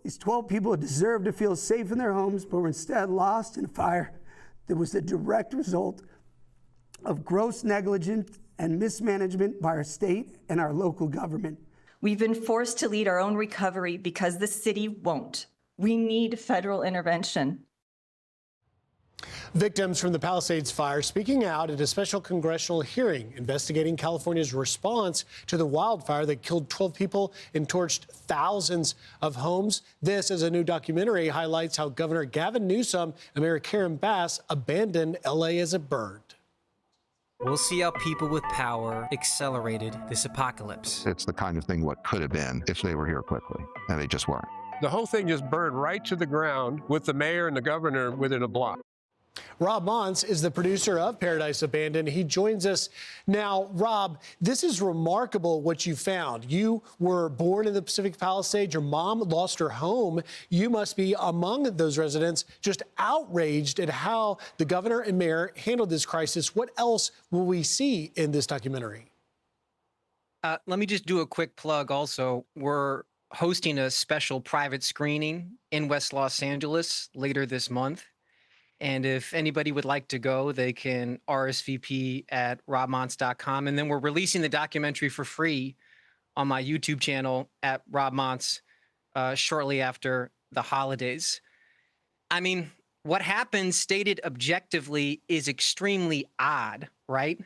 These 12 people deserved to feel safe in their homes, but were instead lost in a fire that was the direct result of gross negligence and mismanagement by our state and our local government. We've been forced to lead our own recovery because the city won't. We need federal intervention. Victims from the Palisades fire speaking out at a special congressional hearing investigating California's response to the wildfire that killed 12 people and torched thousands of homes. This, as a new documentary, highlights how Governor Gavin Newsom and Mayor Karen Bass abandoned L.A. as it burned. We'll see how people with power accelerated this apocalypse. It's the kind of thing what could have been if they were here quickly, and they just weren't. The whole thing just burned right to the ground with the mayor and the governor within a block. Rob Montz is the producer of Paradise Abandoned. He joins us now. Rob, this is remarkable what you found. You were born in the Pacific Palisades. Your mom lost her home. You must be among those residents just outraged at how the governor and mayor handled this crisis. What else will we see in this documentary? Let me just do a quick plug also. We're hosting a special private screening in West Los Angeles later this month. And if anybody would like to go, they can RSVP at robmontz.com. And then we're releasing the documentary for free on my YouTube channel at Rob Montz shortly after the holidays. I mean, what happened, stated objectively, is extremely odd, right?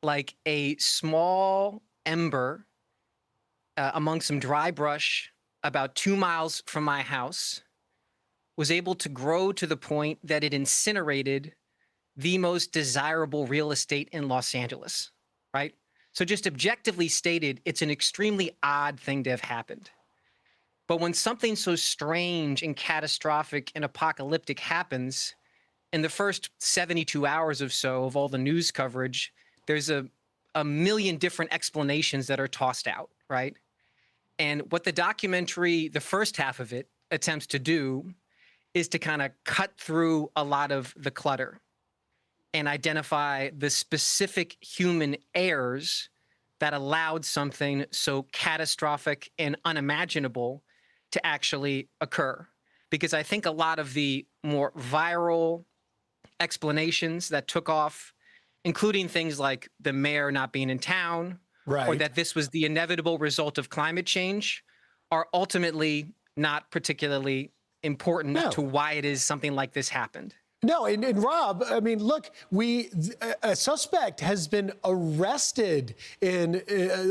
Like a small ember among some dry brush about 2 miles from my house was able to grow to the point that it incinerated the most desirable real estate in Los Angeles, right? So just objectively stated, it's an extremely odd thing to have happened. But when something so strange and catastrophic and apocalyptic happens, in the first 72 hours or so of all the news coverage, there's a million different explanations that are tossed out, right? And what the documentary, the first half of it, attempts to do is to kind of cut through a lot of the clutter and identify the specific human errors that allowed something so catastrophic and unimaginable to actually occur. Because I think a lot of the more viral explanations that took off, including things like the mayor not being in town, right, or that this was the inevitable result of climate change, are ultimately not particularly important to why it is something like this happened. No, and Rob, I mean, look, a suspect has been arrested in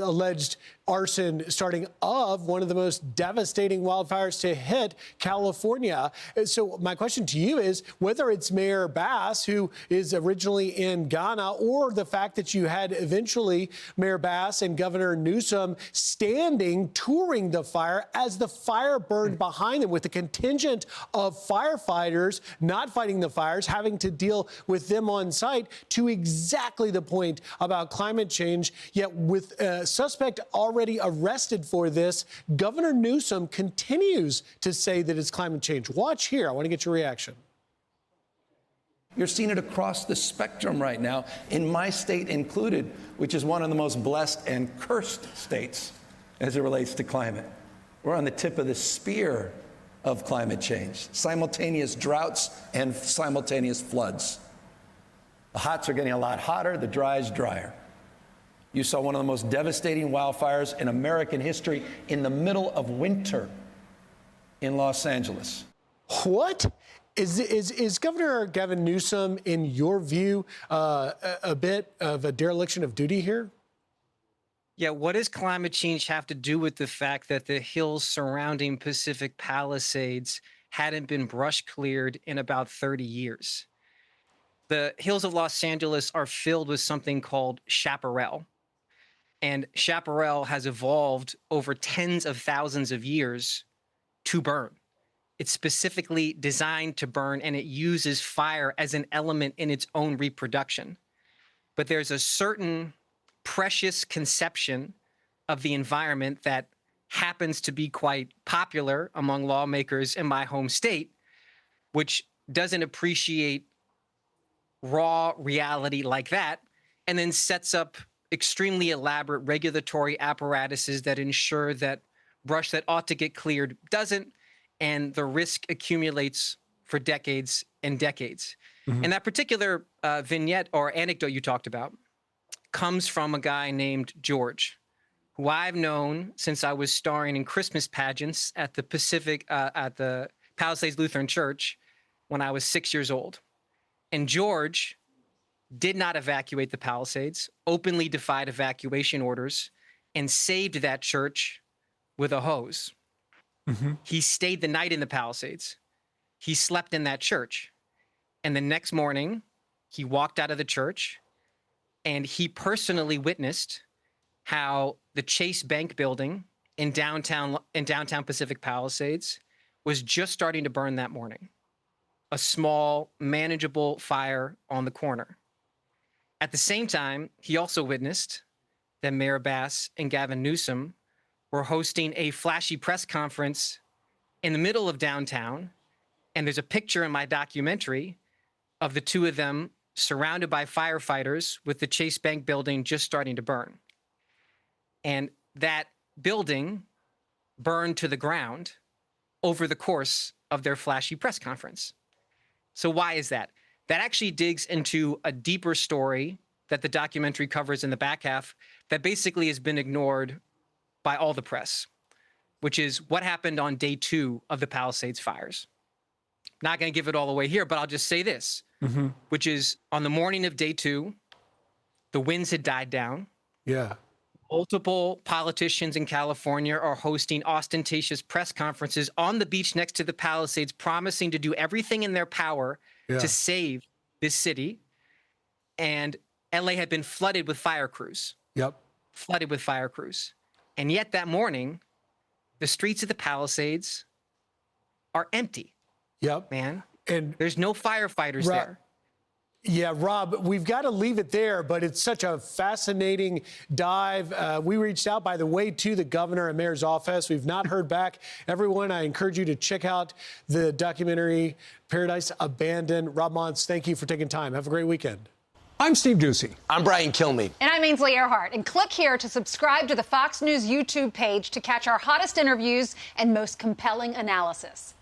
alleged arson starting of one of the most devastating wildfires to hit California. So my question to you is whether it's Mayor Bass, who is originally in Ghana, or the fact that you had eventually Mayor Bass and Governor Newsom standing, touring the fire as the fire burned behind them, with a contingent of firefighters not fighting the fires, having to deal with them on site, to exactly the point about climate change. Yet with a suspect already arrested for this, Governor Newsom continues to say that it's climate change. Watch here. I want to get your reaction. You're seeing it across the spectrum right now, in my state included, which is one of the most blessed and cursed states as it relates to climate. We're on the tip of the spear of climate change, simultaneous droughts and simultaneous floods. The hots are getting a lot hotter, the dries drier. You saw one of the most devastating wildfires in American history in the middle of winter in Los Angeles. What? Is Governor Gavin Newsom, in your view, a bit of a dereliction of duty here? Yeah, what does climate change have to do with the fact that the hills surrounding Pacific Palisades hadn't been brush cleared in about 30 years? The hills of Los Angeles are filled with something called chaparral. And chaparral has evolved over tens of thousands of years to burn. It's specifically designed to burn, and it uses fire as an element in its own reproduction. But there's a certain precious conception of the environment that happens to be quite popular among lawmakers in my home state, which doesn't appreciate raw reality like that, and then sets up extremely elaborate regulatory apparatuses that ensure that brush that ought to get cleared doesn't, and the risk accumulates for decades and decades. And that particular vignette or anecdote you talked about comes from a guy named George, who I've known since I was starring in Christmas pageants at the Palisades Lutheran Church when I was 6 years old. And George did not evacuate the Palisades, openly defied evacuation orders, and saved that church with a hose. He stayed the night in the Palisades. He slept in that church. And the next morning, he walked out of the church and he personally witnessed how the Chase Bank building in downtown Pacific Palisades was just starting to burn that morning. A small, manageable fire on the corner. At the same time, he also witnessed that Mayor Bass and Gavin Newsom were hosting a flashy press conference in the middle of downtown. And there's a picture in my documentary of the two of them surrounded by firefighters with the Chase Bank building just starting to burn. And that building burned to the ground over the course of their flashy press conference. So why is that? That actually digs into a deeper story that the documentary covers in the back half that basically has been ignored by all the press, which is what happened on day 2 of the Palisades fires. Not going to give it all away here, but I'll just say this, which is on the morning of day 2, the winds had died down. Yeah. Multiple politicians in California are hosting ostentatious press conferences on the beach next to the Palisades, promising to do everything in their power to save this city. And LA had been flooded with fire crews. Flooded with fire crews. And yet that morning, the streets of the Palisades are empty. Man. And there's no firefighters there. Yeah, Rob, we've got to leave it there, but it's such a fascinating dive. We reached out, by the way, to the governor and mayor's office. We've not heard back. Everyone, I encourage you to check out the documentary Paradise Abandoned. Rob Montz, thank you for taking time. Have a great weekend. I'm Steve Ducey. I'm Brian Kilmeade. And I'm Ainsley Earhart. And click here to subscribe to the Fox News YouTube page to catch our hottest interviews and most compelling analysis.